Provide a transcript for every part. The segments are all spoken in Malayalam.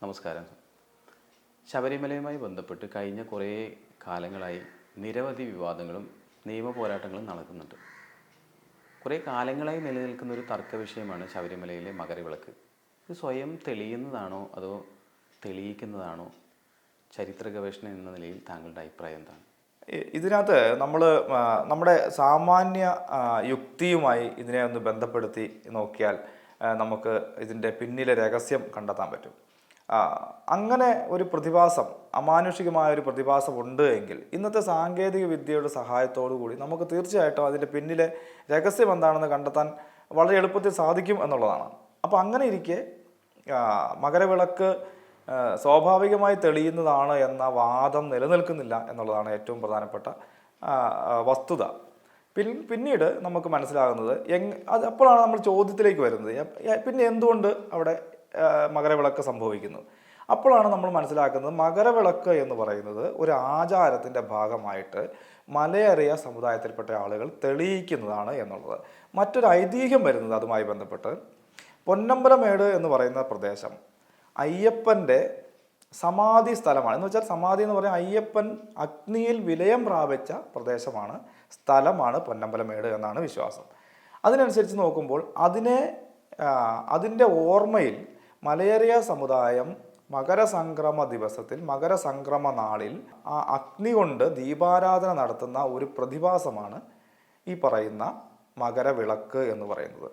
നമസ്കാരം. ശബരിമലയുമായി ബന്ധപ്പെട്ട് കഴിഞ്ഞ കുറേ കാലങ്ങളായി നിരവധി വിവാദങ്ങളും നിയമ പോരാട്ടങ്ങളും നടക്കുന്നുണ്ട്. കുറേ കാലങ്ങളായി നിലനിൽക്കുന്ന ഒരു തർക്ക വിഷയമാണ് ശബരിമലയിലെ മകരവിളക്ക്. ഇത് സ്വയം തെളിയുന്നതാണോ അതോ തെളിയിക്കുന്നതാണോ? ചരിത്ര ഗവേഷണം എന്ന നിലയിൽ താങ്കളുടെ അഭിപ്രായം എന്താണ്? ഇതിനകത്ത് നമ്മുടെ സാമാന്യ യുക്തിയുമായി ഇതിനെ ഒന്ന് ബന്ധപ്പെടുത്തി നോക്കിയാൽ നമുക്ക് ഇതിൻ്റെ പിന്നിലെ രഹസ്യം കണ്ടെത്താൻ പറ്റും. അങ്ങനെ ഒരു പ്രതിഭാസം, അമാനുഷികമായ ഒരു പ്രതിഭാസം ഉണ്ട് എങ്കിൽ ഇന്നത്തെ സാങ്കേതിക വിദ്യയുടെ സഹായത്തോടു കൂടി നമുക്ക് തീർച്ചയായിട്ടും അതിൻ്റെ പിന്നിലെ രഹസ്യം എന്താണെന്ന് കണ്ടെത്താൻ വളരെ എളുപ്പത്തിൽ സാധിക്കും എന്നുള്ളതാണ്. അപ്പോൾ അങ്ങനെ ഇരിക്കെ മകരവിളക്ക് സ്വാഭാവികമായി തെളിയുന്നതാണ് എന്ന വാദം നിലനിൽക്കുന്നില്ല എന്നുള്ളതാണ് ഏറ്റവും പ്രധാനപ്പെട്ട വസ്തുത. പിന്നീട് നമുക്ക് മനസ്സിലാകുന്നത് അപ്പോഴാണ് നമ്മൾ ചോദ്യത്തിലേക്ക് വരുന്നത്, പിന്നെ എന്തുകൊണ്ട് അവിടെ മകരവിളക്ക് സംഭവിക്കുന്നു. അപ്പോഴാണ് നമ്മൾ മനസ്സിലാക്കുന്നത് മകരവിളക്ക് എന്ന് പറയുന്നത് ഒരു ആചാരത്തിൻ്റെ ഭാഗമായിട്ട് മലയേറിയ സമുദായത്തിൽപ്പെട്ട ആളുകൾ തെളിയിക്കുന്നതാണ് എന്നുള്ളത്. മറ്റൊരു ഐതിഹ്യം വരുന്നത് അതുമായി ബന്ധപ്പെട്ട് പൊന്നമ്പലമേട് എന്ന് പറയുന്ന പ്രദേശം അയ്യപ്പൻ്റെ സമാധി സ്ഥലമാണ്. എന്ന് വെച്ചാൽ സമാധി എന്ന് പറയുന്നത് അയ്യപ്പൻ അഗ്നിയിൽ വിലയം പ്രാപിച്ച പ്രദേശമാണ്, സ്ഥലമാണ് പൊന്നമ്പലമേട് എന്നാണ് വിശ്വാസം. അതിനനുസരിച്ച് നോക്കുമ്പോൾ അതിൻ്റെ ഓർമ്മയിൽ മലയേറിയ സമുദായം മകരസംക്രമ ദിവസത്തിൽ, മകരസംക്രമ നാളിൽ ആ അഗ്നി കൊണ്ട് ദീപാരാധന നടത്തുന്ന ഒരു പ്രതിഭാസമാണ് ഈ പറയുന്ന മകരവിളക്ക് എന്ന് പറയുന്നത്.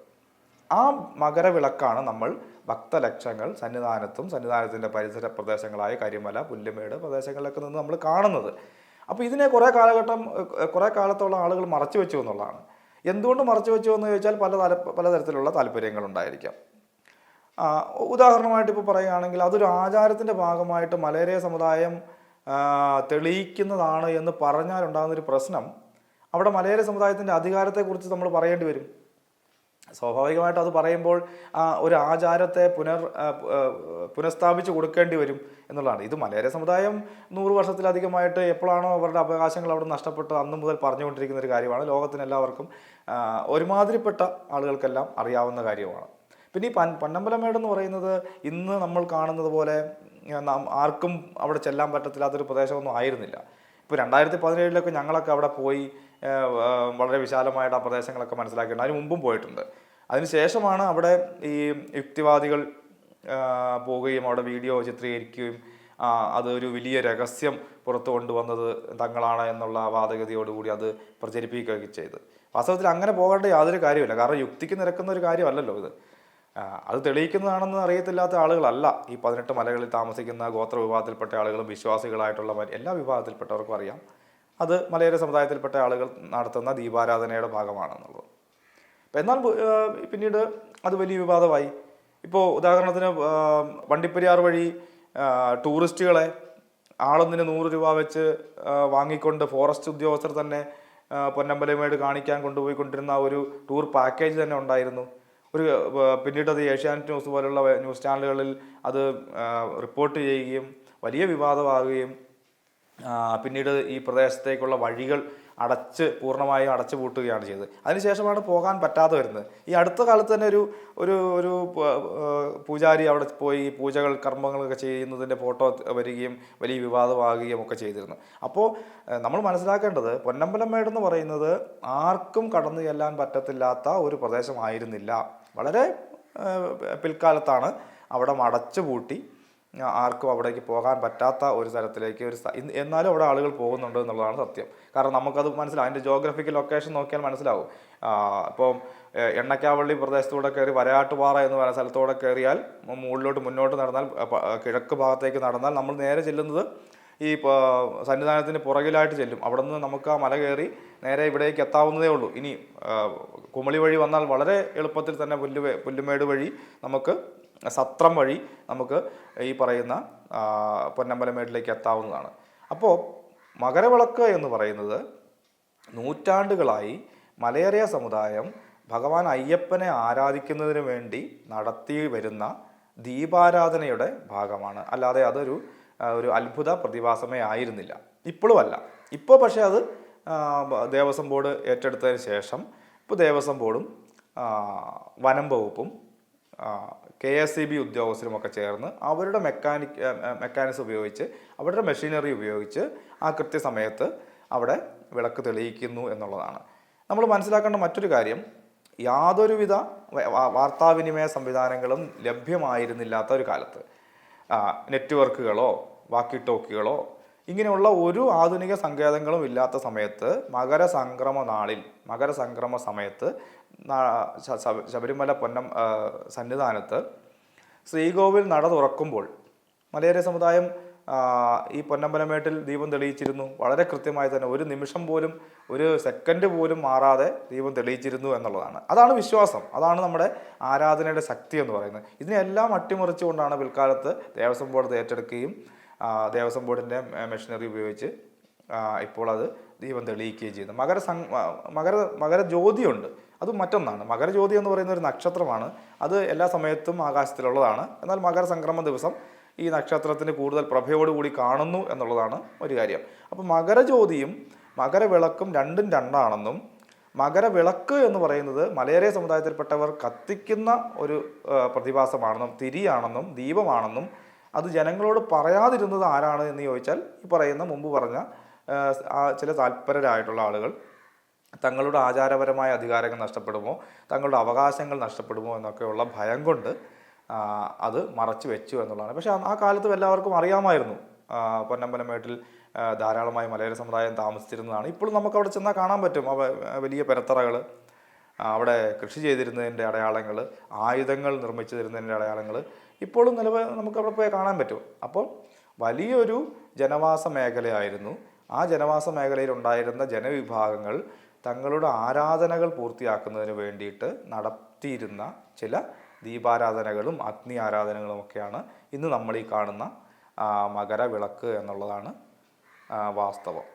ആ മകരവിളക്കാണ് നമ്മൾ ഭക്തലക്ഷങ്ങൾ സന്നിധാനത്തിൻ്റെ പരിസര പ്രദേശങ്ങളായ കരിമല, പുല്ലുമേട് പ്രദേശങ്ങളിലൊക്കെ നിന്ന് നമ്മൾ കാണുന്നത്. അപ്പോൾ ഇതിനെ കുറേ കാലത്തോളം ആളുകൾ മറച്ചു വെച്ചു എന്നുള്ളതാണ്. എന്തുകൊണ്ട് മറച്ചു വെച്ചു എന്ന് ചോദിച്ചാൽ പലതരത്തിലുള്ള താല്പര്യങ്ങളുണ്ടായിരിക്കാം. ഉദാഹരണമായിട്ട് ഇപ്പോൾ പറയുകയാണെങ്കിൽ അതൊരു ആചാരത്തിൻ്റെ ഭാഗമായിട്ട് മലയേറിയ സമുദായം തെളിയിക്കുന്നതാണ് എന്ന് പറഞ്ഞാലുണ്ടാകുന്നൊരു പ്രശ്നം, അവിടെ മലയേറിയ സമുദായത്തിൻ്റെ അധികാരത്തെക്കുറിച്ച് നമ്മൾ പറയേണ്ടി വരും. സ്വാഭാവികമായിട്ട് അത് പറയുമ്പോൾ ഒരു ആചാരത്തെ പുനഃസ്ഥാപിച്ച് കൊടുക്കേണ്ടി വരും എന്നുള്ളതാണ്. ഇത് മലയേറിയ സമുദായം 100 വർഷത്തിലധികമായിട്ട് എപ്പോഴാണോ അവരുടെ അവകാശങ്ങൾ അവിടെ നഷ്ടപ്പെട്ട് അന്ന് മുതൽ പറഞ്ഞുകൊണ്ടിരിക്കുന്ന ഒരു കാര്യമാണ്. ലോകത്തിനെല്ലാവർക്കും ഒരുമാതിരിപ്പെട്ട ആളുകൾക്കെല്ലാം അറിയാവുന്ന കാര്യമാണ്. പിന്നെ ഈ പൊന്നമ്പലമേട് എന്ന് പറയുന്നത് ഇന്ന് നമ്മൾ കാണുന്നത് പോലെ ആർക്കും അവിടെ ചെല്ലാൻ പറ്റത്തില്ലാത്തൊരു പ്രദേശമൊന്നും ആയിരുന്നില്ല. ഇപ്പോൾ 2017 ഞങ്ങളൊക്കെ അവിടെ പോയി വളരെ വിശാലമായിട്ട് ആ പ്രദേശങ്ങളൊക്കെ മനസ്സിലാക്കിയിട്ടുണ്ട്. അതിന് മുമ്പും പോയിട്ടുണ്ട്. അതിനുശേഷമാണ് അവിടെ ഈ യുക്തിവാദികൾ പോവുകയും അവിടെ വീഡിയോ ചിത്രീകരിക്കുകയും അതൊരു വലിയ രഹസ്യം പുറത്തു കൊണ്ടുവന്നത് തങ്ങളാണ് എന്നുള്ള വാദഗതിയോടുകൂടി അത് പ്രചരിപ്പിക്കുകയൊക്കെ ചെയ്ത്. വാസ്തവത്തിൽ അങ്ങനെ പോകേണ്ട യാതൊരു കാര്യമില്ല. കാരണം യുക്തിക്ക് നിരക്കുന്ന ഒരു കാര്യമല്ലല്ലോ ഇത്. അത് തെളിയിക്കുന്നതാണെന്ന് അറിയത്തില്ലാത്ത ആളുകളല്ല ഈ 18 മലകളിൽ താമസിക്കുന്ന ഗോത്ര വിഭാഗത്തിൽപ്പെട്ട ആളുകളും വിശ്വാസികളായിട്ടുള്ള എല്ലാ വിഭാഗത്തിൽപ്പെട്ടവർക്കും അറിയാം അത് മലയേറിയ സമുദായത്തിൽപ്പെട്ട ആളുകൾ നടത്തുന്ന ദീപാരാധനയുടെ ഭാഗമാണെന്നുള്ളത്. എന്നാൽ പിന്നീട് അത് വലിയ വിവാദമായി. ഇപ്പോൾ ഉദാഹരണത്തിന് വണ്ടിപ്പെരിയാർ വഴി ടൂറിസ്റ്റുകളെ ആളൊന്നിന് 100 രൂപ വെച്ച് വാങ്ങിക്കൊണ്ട് ഫോറസ്റ്റ് ഉദ്യോഗസ്ഥർ തന്നെ പൊന്നമ്പലമേട് കാണിക്കാൻ കൊണ്ടുപോയിക്കൊണ്ടിരുന്ന ഒരു ടൂർ പാക്കേജ് തന്നെ ഉണ്ടായിരുന്നു. പിന്നീട് അത് ഏഷ്യാനെറ്റ് ന്യൂസ് പോലുള്ള ന്യൂസ് ചാനലുകളിൽ അത് റിപ്പോർട്ട് ചെയ്യുകയും വലിയ വിവാദമാകുകയും പിന്നീട് ഈ പ്രദേശത്തേക്കുള്ള വഴികൾ പൂർണ്ണമായും അടച്ചു പൂട്ടുകയാണ് ചെയ്തത്. അതിനുശേഷമാണ് പോകാൻ പറ്റാതെ വരുന്നത്. ഈ അടുത്ത കാലത്ത് തന്നെ ഒരു പൂജാരി അവിടെ പോയി പൂജകൾ കർമ്മങ്ങളൊക്കെ ചെയ്യുന്നതിൻ്റെ ഫോട്ടോ വരികയും വലിയ വിവാദമാകുകയും ഒക്കെ ചെയ്തിരുന്നു. അപ്പോൾ നമ്മൾ മനസ്സിലാക്കേണ്ടത് പൊന്നമ്പലമേട് എന്ന് പറയുന്നത് ആർക്കും കടന്നു ചെല്ലാൻ പറ്റത്തില്ലാത്ത ഒരു പ്രദേശമായിരുന്നില്ല. വളരെ പിൽക്കാലത്താണ് അവിടെ അടച്ചു പൂട്ടി ആർക്കും അവിടേക്ക് പോകാൻ പറ്റാത്ത ഒരു തരത്തിലേക്ക് എന്നാലും അവിടെ ആളുകൾ പോകുന്നുണ്ട് എന്നുള്ളതാണ് സത്യം. കാരണം നമുക്കത് മനസ്സിലാവും. അതിൻ്റെ ജോഗ്രഫിക്കൽ ലൊക്കേഷൻ നോക്കിയാൽ മനസ്സിലാവും. ഇപ്പോൾ എണ്ണക്കാവള്ളി പ്രദേശത്തൂടെ കയറി വരയാട്ടുപാറ എന്ന് പറയുന്ന സ്ഥലത്തൂടെ കയറിയാൽ മുന്നോട്ട് നടന്നാൽ കിഴക്ക് ഭാഗത്തേക്ക് നടന്നാൽ നമ്മൾ നേരെ ചെല്ലുന്നത് ഈ സന്നിധാനത്തിന് പുറകിലായിട്ട് ചെല്ലും. അവിടെ നിന്ന് നമുക്ക് ആ മല കയറി നേരെ ഇവിടേക്ക് എത്താവുന്നതേ ഉള്ളൂ. ഇനി കുമളി വഴി വന്നാൽ വളരെ എളുപ്പത്തിൽ തന്നെ പുല്ലുമേട് വഴി നമുക്ക് സത്രം വഴി നമുക്ക് ഈ പറയുന്ന പൊന്നമ്പലമേട്ടിലേക്ക് എത്താവുന്നതാണ്. അപ്പോൾ മകരവിളക്ക് എന്ന് പറയുന്നത് നൂറ്റാണ്ടുകളായി മലയേറിയ സമുദായം ഭഗവാൻ അയ്യപ്പനെ ആരാധിക്കുന്നതിന് വേണ്ടി നടത്തി വരുന്ന ദീപാരാധനയുടെ ഭാഗമാണ്. അല്ലാതെ അതൊരു അത്ഭുത പ്രതിഭാസമേ ആയിരുന്നില്ല. ഇപ്പോഴുമല്ല. ഇപ്പോൾ പക്ഷേ അത് ദേവസ്വം ബോർഡ് ഏറ്റെടുത്തതിന് ശേഷം ഇപ്പോൾ ദേവസ്വം ബോർഡും വനം വകുപ്പും KSEB ഉദ്യോഗസ്ഥരുമൊക്കെ ചേർന്ന് അവരുടെ മെക്കാനിസം ഉപയോഗിച്ച് അവരുടെ മെഷീനറി ഉപയോഗിച്ച് ആ കൃത്യസമയത്ത് അവിടെ വിളക്ക് തെളിയിക്കുന്നു എന്നുള്ളതാണ്. നമ്മൾ മനസ്സിലാക്കേണ്ട മറ്റൊരു കാര്യം, യാതൊരുവിധ വാർത്താവിനിമയ സംവിധാനങ്ങളും ലഭ്യമായിരുന്നില്ലാത്ത ഒരു കാലത്ത് നെറ്റ്വർക്കുകളോ വാക്കി ടോക്കികളോ ഇങ്ങനെയുള്ള ഒരു ആധുനിക സങ്കേതങ്ങളും ഇല്ലാത്ത സമയത്ത് മകരസംക്രമ സമയത്ത് ശബരിമല സന്നിധാനത്ത് ശ്രീകോവിൽ നട തുറക്കുമ്പോൾ മലയര സമുദായം ഈ പൊന്നമ്പലമേട്ടിൽ ദീപം തെളിയിച്ചിരുന്നു. വളരെ കൃത്യമായി തന്നെ ഒരു നിമിഷം പോലും ഒരു സെക്കൻഡ് പോലും മാറാതെ ദീപം തെളിയിച്ചിരുന്നു എന്നുള്ളതാണ്. അതാണ് വിശ്വാസം, അതാണ് നമ്മുടെ ആരാധനയുടെ ശക്തി എന്ന് പറയുന്നത്. ഇതിനെല്ലാം അട്ടിമറിച്ചുകൊണ്ടാണ് പിൽക്കാലത്ത് ദേവസ്വം ബോർഡ് ഏറ്റെടുക്കുകയും ദേവസ്വം ബോർഡിൻ്റെ മെഷീനറി ഉപയോഗിച്ച് ഇപ്പോൾ അത് ദീപം തെളിയിക്കുകയും ചെയ്യുന്നത്. മകരജ്യോതിയുണ്ട്, അത് മറ്റൊന്നാണ്. മകരജ്യോതി എന്ന് പറയുന്ന ഒരു നക്ഷത്രമാണ്, അത് എല്ലാ സമയത്തും ആകാശത്തിലുള്ളതാണ്. എന്നാൽ മകരസംക്രമ ദിവസം ഈ നക്ഷത്രത്തിന് കൂടുതൽ പ്രഭയോടുകൂടി കാണുന്നു എന്നുള്ളതാണ് ഒരു കാര്യം. അപ്പോൾ മകരജ്യോതിയും മകരവിളക്കും രണ്ടും രണ്ടാണെന്നും മകരവിളക്ക് എന്ന് പറയുന്നത് മലയരയ സമുദായത്തിൽപ്പെട്ടവർ കത്തിക്കുന്ന ഒരു പ്രതിഭാസമാണെന്നും തിരിയാണെന്നും ദീപമാണെന്നും അത് ജനങ്ങളോട് പറയാതിരുന്നത് ആരാണ് എന്ന് ചോദിച്ചാൽ മുമ്പ് പറഞ്ഞ ചില താല്പര്യരായിട്ടുള്ള ആളുകൾ തങ്ങളുടെ ആചാരപരമായ അധികാരങ്ങൾ നഷ്ടപ്പെടുമോ, തങ്ങളുടെ അവകാശങ്ങൾ നഷ്ടപ്പെടുമോ എന്നൊക്കെയുള്ള ഭയം കൊണ്ട് അത് മറച്ചു വെച്ചു എന്നുള്ളതാണ്. പക്ഷേ ആ കാലത്തും എല്ലാവർക്കും അറിയാമായിരുന്നു പൊന്നമ്പലമേട്ടിൽ ധാരാളമായി മലയാള സമുദായം താമസിച്ചിരുന്നതാണ്. ഇപ്പോഴും നമുക്ക് അവിടെ ചെന്നാൽ കാണാൻ പറ്റും വലിയ പെരത്തറകൾ, അവിടെ കൃഷി ചെയ്തിരുന്നതിൻ്റെ അടയാളങ്ങൾ, ആയുധങ്ങൾ നിർമ്മിച്ചു തരുന്നതിൻ്റെ അടയാളങ്ങൾ ഇപ്പോഴും നമുക്ക് അവിടെ പോയി കാണാൻ പറ്റും. അപ്പോൾ വലിയൊരു ജനവാസ മേഖലയായിരുന്നു. ആ ജനവാസ മേഖലയിൽ ഉണ്ടായിരുന്ന ജനവിഭാഗങ്ങൾ തങ്ങളുടെ ആരാധനകൾ പൂർത്തിയാക്കുന്നതിന് വേണ്ടിയിട്ട് നടത്തിയിരുന്ന ചില ദീപാരാധനകളും അഗ്നി ആരാധനകളും ഒക്കെയാണ് ഇന്ന് നമ്മൾ ഈ കാണുന്ന മകരവിളക്ക് എന്നുള്ളതാണ് വാസ്തവം.